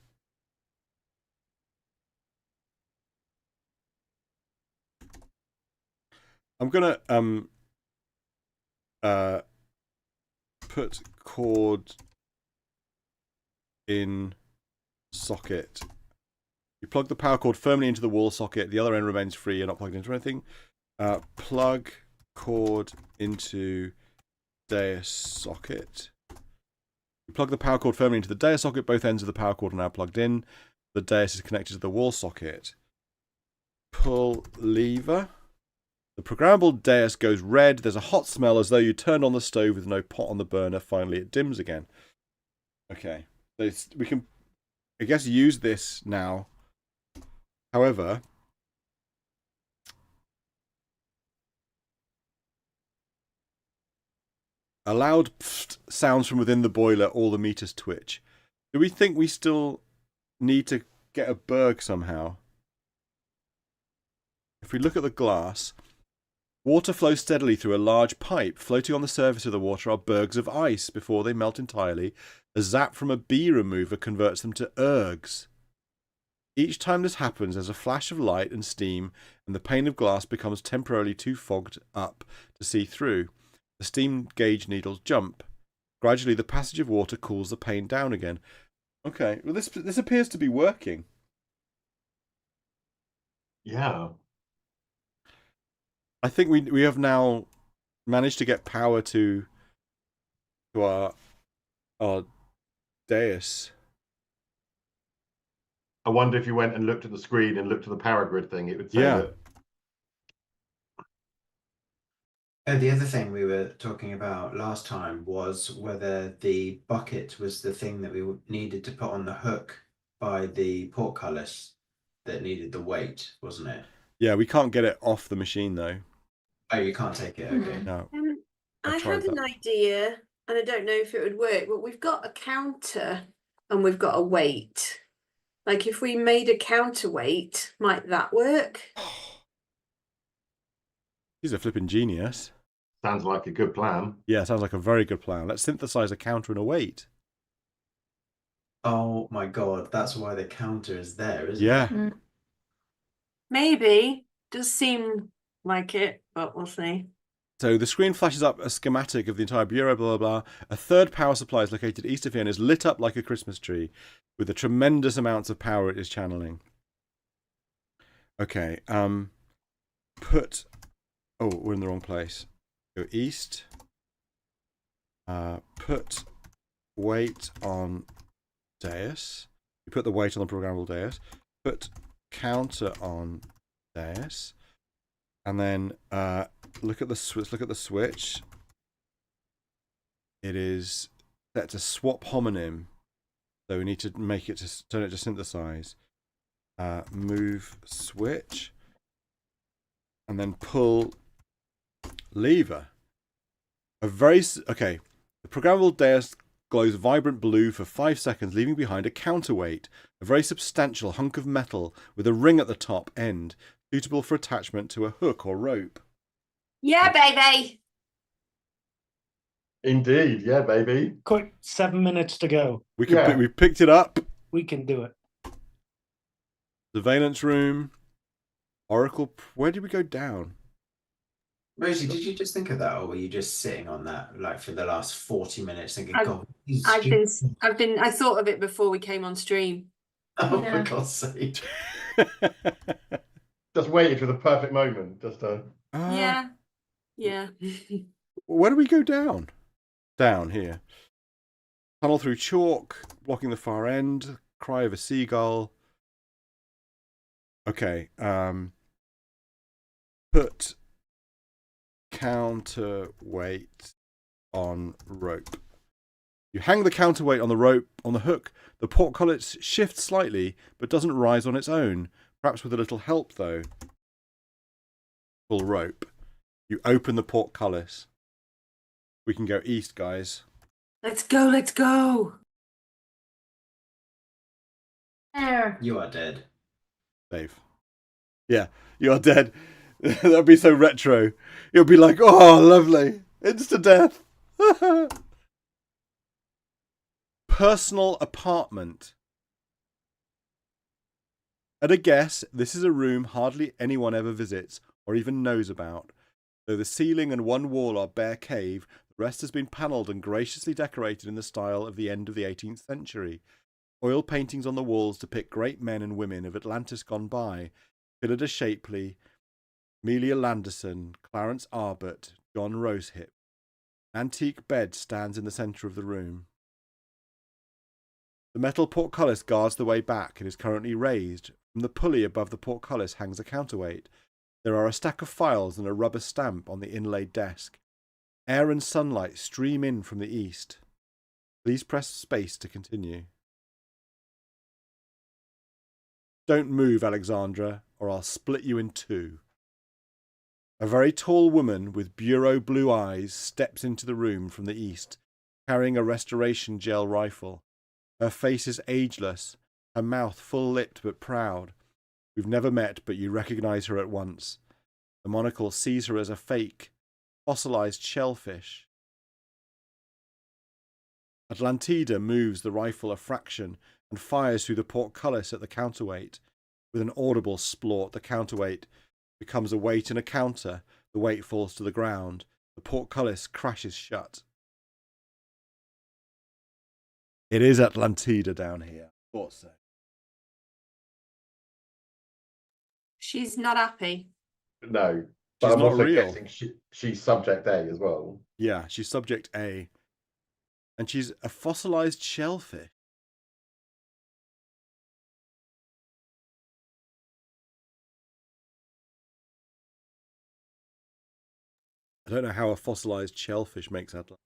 I'm gonna put cord in socket. You plug the power cord firmly into the wall socket. The other end remains free. You're not plugged into anything. Plug cord into dais socket. You plug the power cord firmly into the dais socket. Both ends of the power cord are now plugged in. The dais is connected to the wall socket. Pull lever. The programmable dais goes red. There's a hot smell as though you turned on the stove with no pot on the burner. Finally, it dims again. Okay. We can, I guess, use this now. However, a loud pfft sounds from within the boiler. All the meters twitch. Do we think we still need to get a Berg somehow? If we look at the glass, water flows steadily through a large pipe. Floating on the surface of the water are bergs of ice. Before they melt entirely, a zap from a bee remover converts them to ergs. Each time this happens, there's a flash of light and steam, and the pane of glass becomes temporarily too fogged up to see through. The steam gauge needles jump. Gradually, the passage of water cools the pane down again. Okay, well, this appears to be working. Yeah. I think we have now managed to get power to our dais. I wonder if you went and looked at the screen and looked at the power grid thing, it would say that. The other thing we were talking about last time was whether the bucket was the thing that we needed to put on the hook by the portcullis that needed the weight, wasn't it? Yeah, we can't get it off the machine though. Oh, you can't take it? Okay. No. I had an idea, and I don't know if it would work, but we've got a counter and we've got a weight. Like if we made a counterweight, might that work? He's a flipping genius. Sounds like a good plan. Yeah, sounds like a very good plan. Let's synthesize a counter and a weight. Oh my god, that's why the counter is there, isn't Yeah. it? Maybe. Does seem like it, but we'll see. So the screen flashes up a schematic of the entire bureau, blah, blah, blah. A third power supply is located east of here and is lit up like a Christmas tree with the tremendous amounts of power it is channeling. Okay, oh, we're in the wrong place. Go east. Put weight on dais. You put the weight on the programmable dais. Put counter on dais. And then look at the switch. Look at the switch. It is set to swap homonym, so we need to make it to turn it to synthesize. Move switch, and then pull lever. Okay. The programmable dais glows vibrant blue for 5 seconds, leaving behind a counterweight, a very substantial hunk of metal with a ring at the top end, suitable for attachment to a hook or rope. Yeah, baby. Indeed, yeah, baby. Quick, 7 minutes to go. We picked it up. We can do it. Surveillance room. Oracle. Where did we go down? Rosie, did you just think of that, or were you just sitting on that like for the last 40 minutes thinking, I've, God, he's I've been, stupid. I thought of it before we came on stream. Oh, Yeah. for God's sake. Just waited for the perfect moment, just to. Yeah. Yeah. Where do we go down? Down here. Tunnel through chalk, blocking the far end. Cry of a seagull. Okay. Put counterweight on rope. You hang the counterweight on the rope on the hook. The portcullis shifts slightly, but doesn't rise on its own. Perhaps with a little help, though. Pull rope. You open the portcullis. We can go east, guys. Let's go. Let's go. There. You are dead. Dave. Yeah, you are dead. That'd be so retro. You'll be like, oh, lovely. Insta death. Personal apartment. At a guess, this is a room hardly anyone ever visits or even knows about. Though the ceiling and one wall are bare cave, the rest has been panelled and graciously decorated in the style of the end of the 18th century. Oil paintings on the walls depict great men and women of Atlantis gone by. Phillida Shapley, Amelia Landerson, Clarence Arbut, John Rosehip. Antique bed stands in the centre of the room. The metal portcullis guards the way back and is currently raised. From the pulley above the portcullis hangs a counterweight. There are a stack of files and a rubber stamp on the inlaid desk. Air and sunlight stream in from the east. Please press space to continue. Don't move, Alexandra, or I'll split you in two. A very tall woman with bureau blue eyes steps into the room from the east, carrying a restoration gel rifle. Her face is ageless, her mouth full-lipped but proud. We've never met, but you recognise her at once. The monocle sees her as a fake, fossilised shellfish. Atlantida moves the rifle a fraction and fires through the portcullis at the counterweight. With an audible splort, the counterweight becomes a weight and a counter. The weight falls to the ground. The portcullis crashes shut. It is Atlantida down here. Thought so. She's not happy. No, but She's I'm not also real. guessing she's subject A as well. Yeah, she's subject A. And she's a fossilised shellfish. I don't know how a fossilised shellfish makes Atlantis.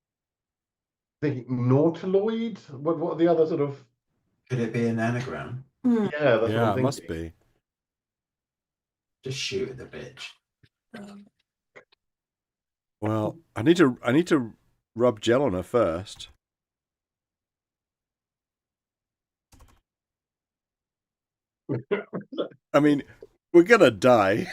Thinking nautiloid? What are the other sort of? Could it be an anagram? Yeah, that's what Yeah, I'm it must thinking. be. Just shoot at the bitch. Well, I need to rub gel on her first. I mean, we're gonna die.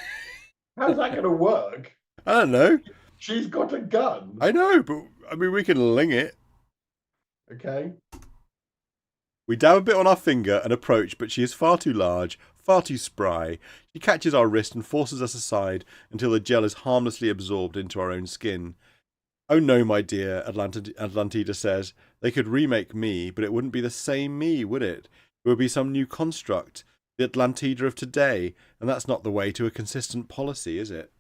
How's that going to work? I don't know. She's got a gun. I know, but I mean, we can ling it. Okay. We dab a bit on our finger and approach, but she is far too large, far too spry. She catches our wrist and forces us aside until the gel is harmlessly absorbed into our own skin. Oh no, my dear, Atlantida says. They could remake me, but it wouldn't be the same me, would it? It would be some new construct, the Atlantida of today, and that's not the way to a consistent policy, is it?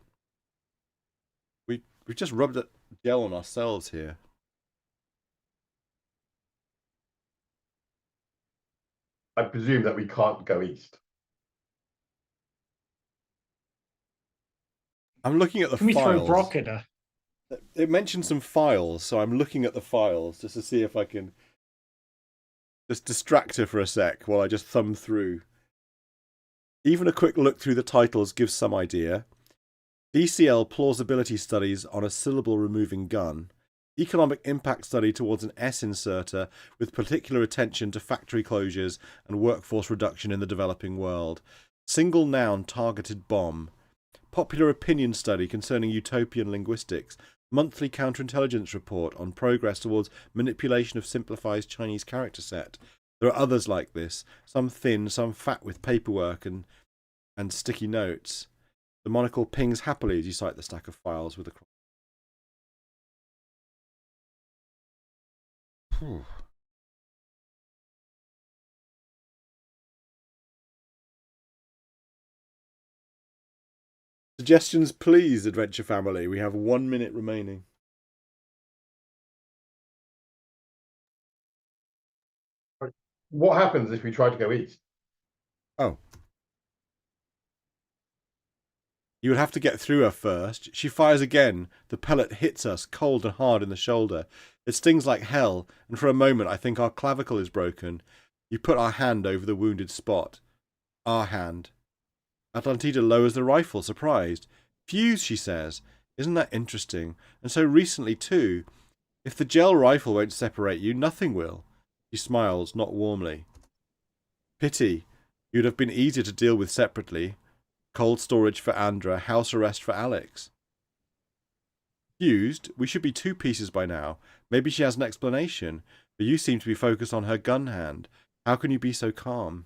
We've just rubbed gel on ourselves here. I presume that we can't go east. I'm looking at the Can we throw files. Brock at her? It mentioned some files, so I'm looking at the files just to see if I can just distract her for a sec while I just thumb through. Even a quick look through the titles gives some idea. DCL plausibility studies on a syllable removing gun. Economic impact study towards an S inserter with particular attention to factory closures and workforce reduction in the developing world. Single noun targeted bomb. Popular opinion study concerning utopian linguistics. Monthly counterintelligence report on progress towards manipulation of simplified Chinese character set. There are others like this, some thin, some fat with paperwork and sticky notes. The monocle pings happily as you sight the stack of files with a cross. Suggestions, please, Adventure Family. We have 1 minute remaining. What happens if we try to go east? Oh. You would have to get through her first. She fires again. The pellet hits us cold and hard in the shoulder. It stings like hell, and for a moment I think our clavicle is broken. You put our hand over the wounded spot. Our hand. Atlantida lowers the rifle, surprised. Fuse, she says. Isn't that interesting? And so recently, too. If the gel rifle won't separate you, nothing will. She smiles, not warmly. Pity. You'd have been easier to deal with separately. Cold storage for Andra, house arrest for Alex. Fused, we should be 2 pieces by now. Maybe she has an explanation, but you seem to be focused on her gun hand. How can you be so calm?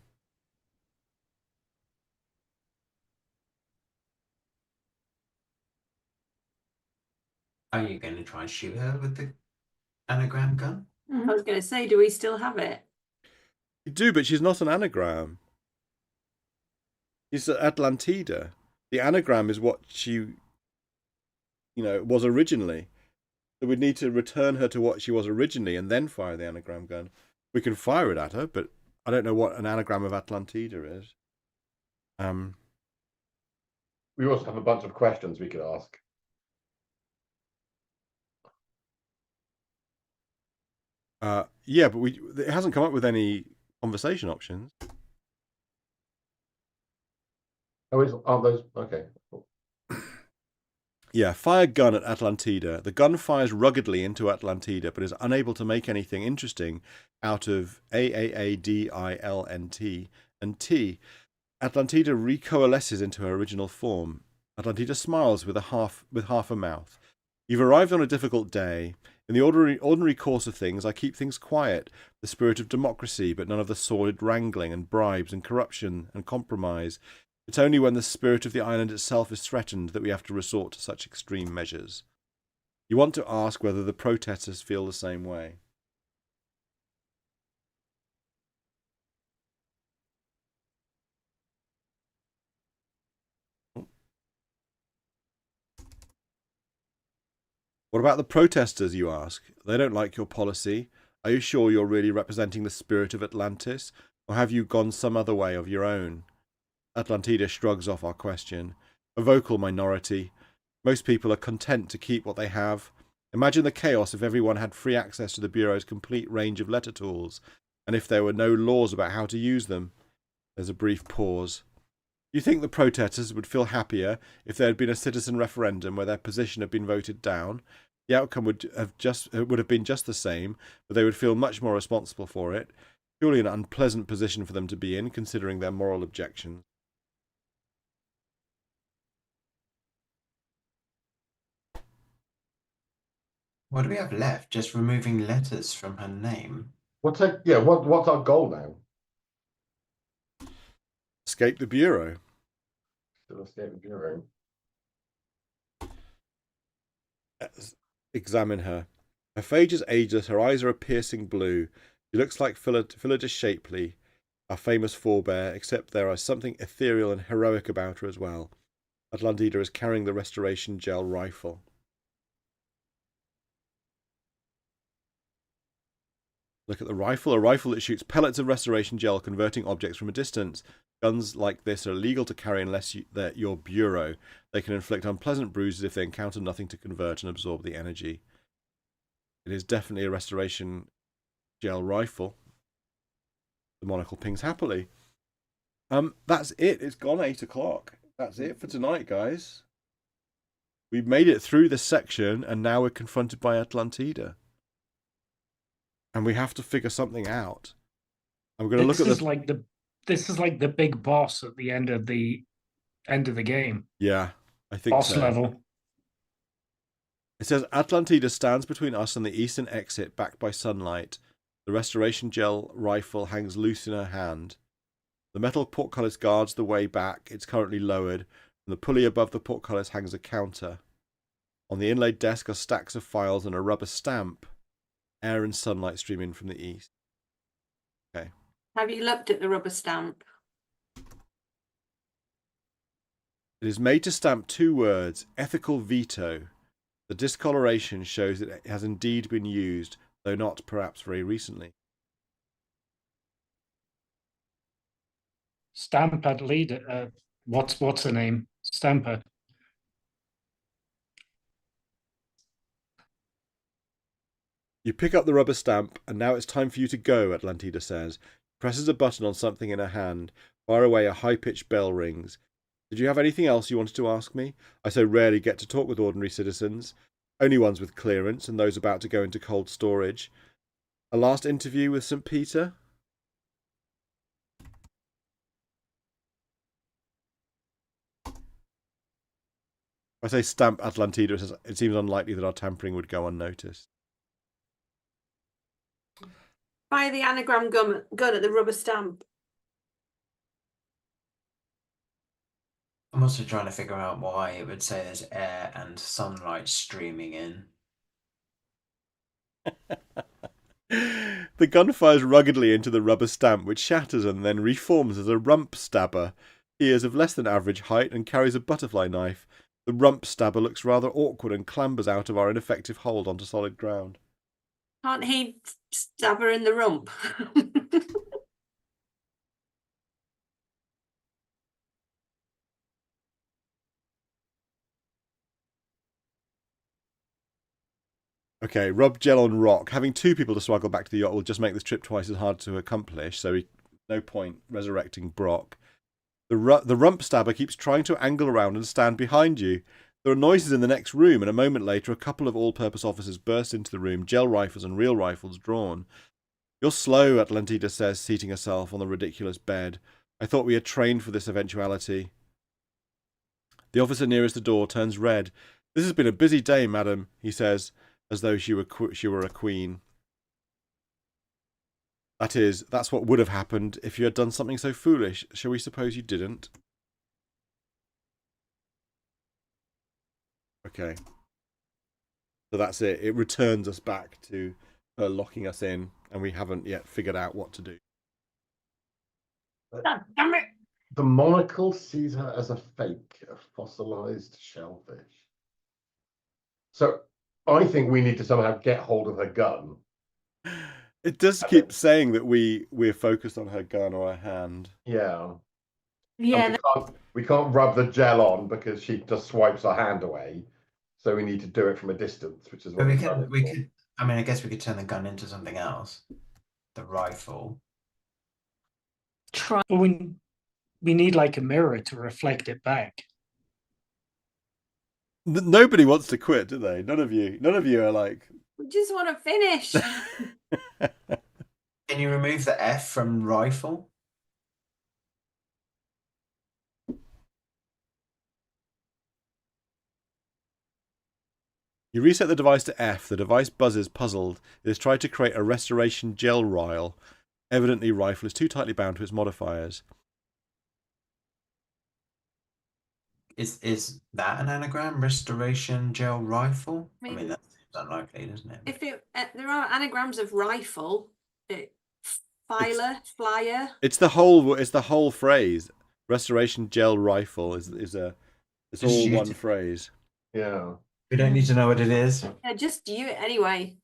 Are you going to try and shoot her with the anagram gun? I was going to say, do we still have it? You do, but she's not an anagram. She's Atlantida. The anagram is what she, was originally. So we'd need to return her to what she was originally and then fire the anagram gun. We can fire it at her, but I don't know what an anagram of Atlantida is. We also have a bunch of questions we could ask. Yeah, but it hasn't come up with any conversation options. Oh, aren't those? Okay. Yeah, fire gun at Atlantida. The gun fires ruggedly into Atlantida, but is unable to make anything interesting out of AAADILNT and T. Atlantida recoalesces into her original form. Atlantida smiles with half a mouth. You've arrived on a difficult day. In the ordinary course of things, I keep things quiet, the spirit of democracy, but none of the sordid wrangling and bribes and corruption and compromise. It's only when the spirit of the island itself is threatened that we have to resort to such extreme measures. You want to ask whether the protesters feel the same way. What about the protesters, you ask? They don't like your policy. Are you sure you're really representing the spirit of Atlantis? Or have you gone some other way of your own? Atlantida shrugs off our question. A vocal minority. Most people are content to keep what they have. Imagine the chaos if everyone had free access to the Bureau's complete range of letter tools, and if there were no laws about how to use them. There's a brief pause. You think the protesters would feel happier if there had been a citizen referendum where their position had been voted down? The outcome would have been just the same, but they would feel much more responsible for it. Purely an unpleasant position for them to be in, considering their moral objections. What do we have left? Just removing letters from her name. What's our goal now? Escape the Bureau. Still escape the Bureau. Examine her. Her phage is ageless, her eyes are a piercing blue. She looks like Philida Shapley, our famous forebear, except there is something ethereal and heroic about her as well. Atlantida is carrying the restoration gel rifle. Look at the rifle, a rifle that shoots pellets of restoration gel, converting objects from a distance. Guns like this are illegal to carry unless they're your bureau. They can inflict unpleasant bruises if they encounter nothing to convert and absorb the energy. It is definitely a restoration gel rifle. The monocle pings happily. That's it. It's gone 8 o'clock. That's it for tonight, guys. We've made it through this section, and now we're confronted by Atlantida. And we have to figure something out. I'm going to look at this. This is like the big boss at the end of the game. Yeah, I think Boss so. level. It says Atlantida stands between us and the eastern exit, backed by sunlight. The restoration gel rifle hangs loose in her hand. The metal portcullis guards the way back. It's currently lowered. From the pulley above the portcullis hangs a counter. On the inlaid desk are stacks of files and a rubber stamp. Air and sunlight stream in from the east. Okay. Have you looked at the rubber stamp? It is made to stamp 2 words, ethical veto. The discoloration shows that it has indeed been used, though not perhaps very recently. Stampad leader. What's the name? Stampad. You pick up the rubber stamp, and now it's time for you to go, Atlantida says. Presses a button on something in her hand. Far away, a high-pitched bell rings. Did you have anything else you wanted to ask me? I so rarely get to talk with ordinary citizens. Only ones with clearance, and those about to go into cold storage. A last interview with St. Peter? I say stamp Atlantida, it seems unlikely that our tampering would go unnoticed. Fire the anagram gun at the rubber stamp. I'm also trying to figure out why it would say there's air and sunlight streaming in. The gun fires ruggedly into the rubber stamp, which shatters and then reforms as a rump stabber. He is of less than average height and carries a butterfly knife. The rump stabber looks rather awkward and clambers out of our ineffective hold onto solid ground. Can't he stab her in the rump? Okay, rub gel on rock. Having 2 people to smuggle back to the yacht will just make this trip twice as hard to accomplish, so no point resurrecting Brock. The rump stabber keeps trying to angle around and stand behind you. There are noises in the next room, and a moment later a couple of all-purpose officers burst into the room, gel rifles and real rifles drawn. You're slow, Atlantida says, seating herself on the ridiculous bed. I thought we had trained for this eventuality. The officer nearest the door turns red. This has been a busy day, madam, he says, as though she were a queen. That's what would have happened if you had done something so foolish. Shall we suppose you didn't? Okay. So that's it. It returns us back to her locking us in, and we haven't yet figured out what to do. God damn it! The monocle sees her as a fake, a fossilized shellfish. So I think we need to somehow get hold of her gun. It does keep saying that we're focused on her gun or her hand. Yeah. Yeah, And we can't rub the gel on because she just swipes her hand away. So we need to do it from a distance, which is what But we could. I mean, I guess we could turn the gun into something else. The rifle. But we need like a mirror to reflect it back. Nobody wants to quit, do they? None of you are like. we just want to finish. Can you remove the F from rifle? You reset the device to F. The device buzzes, puzzled. It has tried to create a restoration gel rile. Evidently, rifle is too tightly bound to its modifiers. Is that an anagram? Restoration gel rifle? I Maybe. mean, that seems unlikely, doesn't it? If there are anagrams of rifle, filer, flyer. It's the whole phrase. Restoration gel rifle is it's all one phrase. Yeah. We don't need to know what it is. Yeah, just do it anyway.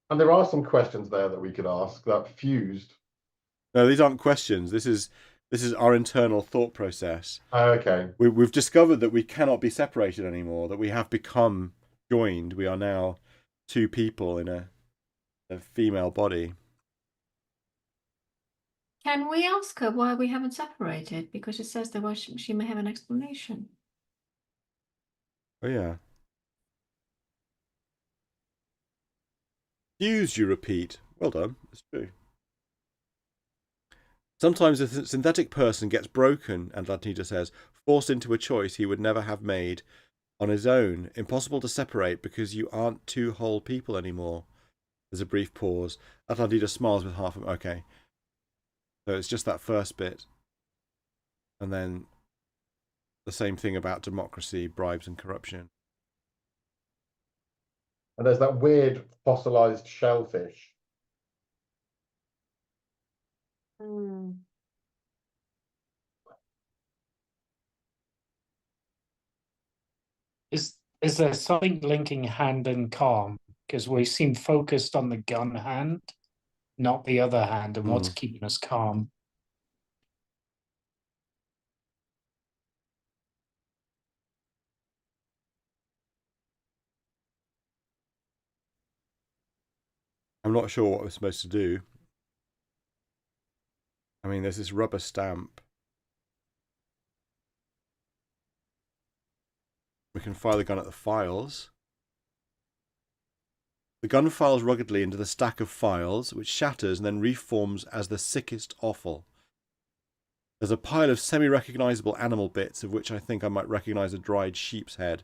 And there are some questions there that we could ask that fused. No, these aren't questions. This is our internal thought process. Okay. We've discovered that we cannot be separated anymore, that we have become joined. We are now 2 people in a female body. Can we ask her why we haven't separated? Because it says that she may have an explanation. Oh, yeah. Fuse, you repeat. Well done. It's true. Sometimes a synthetic person gets broken, Atlantida says, forced into a choice he would never have made on his own. Impossible to separate because you aren't 2 whole people anymore. There's a brief pause. Atlantida smiles with half of... Okay. So it's just that first bit. And then the same thing about democracy, bribes and corruption. And there's that weird fossilized shellfish. Mm. Is there something linking hand and calm? Because we seem focused on the gun hand, not the other hand, and what's keeping us calm. I'm not sure what we're supposed to do. I mean, there's this rubber stamp. We can fire the gun at the files. The gun files ruggedly into the stack of files, which shatters and then reforms as the sickest offal. There's a pile of semi-recognizable animal bits, of which I think I might recognize a dried sheep's head.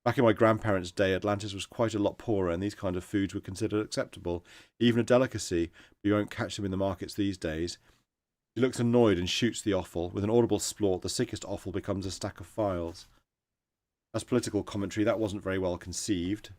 Back in my grandparents' day, Atlantis was quite a lot poorer, and these kind of foods were considered acceptable, even a delicacy, but you won't catch them in the markets these days. He looks annoyed and shoots the offal. With an audible splort, the sickest offal becomes a stack of files. As political commentary, that wasn't very well conceived.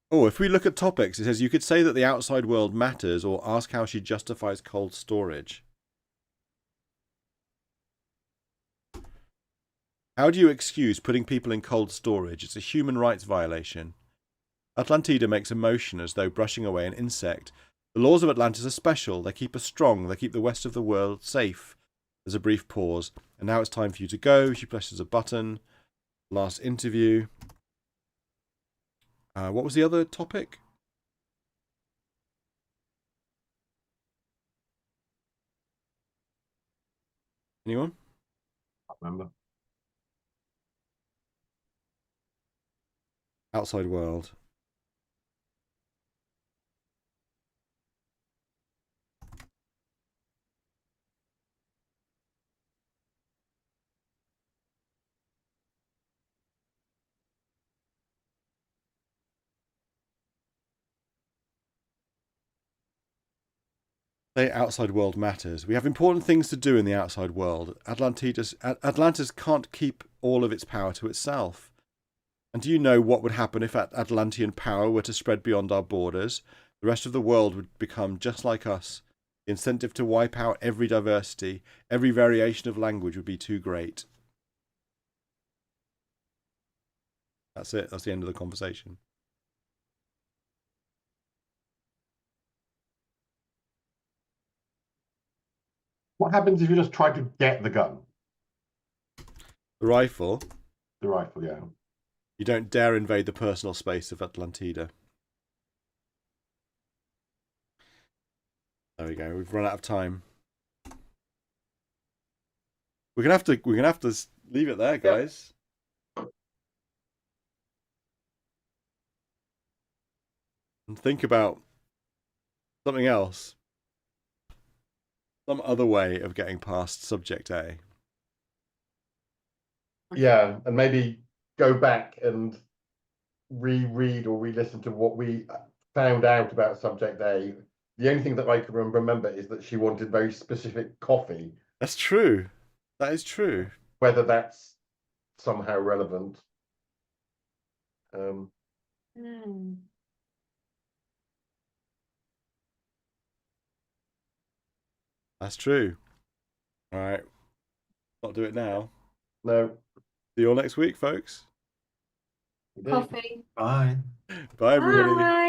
Oh, if we look at topics, it says you could say that the outside world matters, or ask how she justifies cold storage. How do you excuse putting people in cold storage? It's a human rights violation. Atlantida makes a motion as though brushing away an insect. The laws of Atlantis are special. They keep us strong. They keep the west of the world safe. There's a brief pause. And now it's time for you to go. She presses a button. Last interview. What was the other topic? Anyone? I remember. Outside world. The outside world matters. We have important things to do in the outside world. Atlantis can't keep all of its power to itself. And do you know what would happen if Atlantean power were to spread beyond our borders? The rest of the world would become just like us. The incentive to wipe out every diversity, every variation of language would be too great. That's it. That's the end of the conversation. What happens if you just try to get the gun? The rifle. The rifle, yeah. You don't dare invade the personal space of Atlantida. There we go. We've run out of time. We're gonna have to leave it there, guys. And think about something else. Some other way of getting past subject A. Yeah, and maybe go back and reread or re-listen to what we found out about subject A. The only thing that I can remember is that she wanted very specific coffee. That's true. That is true. Whether that's somehow relevant. That's true. All right. Not do it now. No. See you all next week, folks. Coffee. Bye. Bye, everybody. Bye.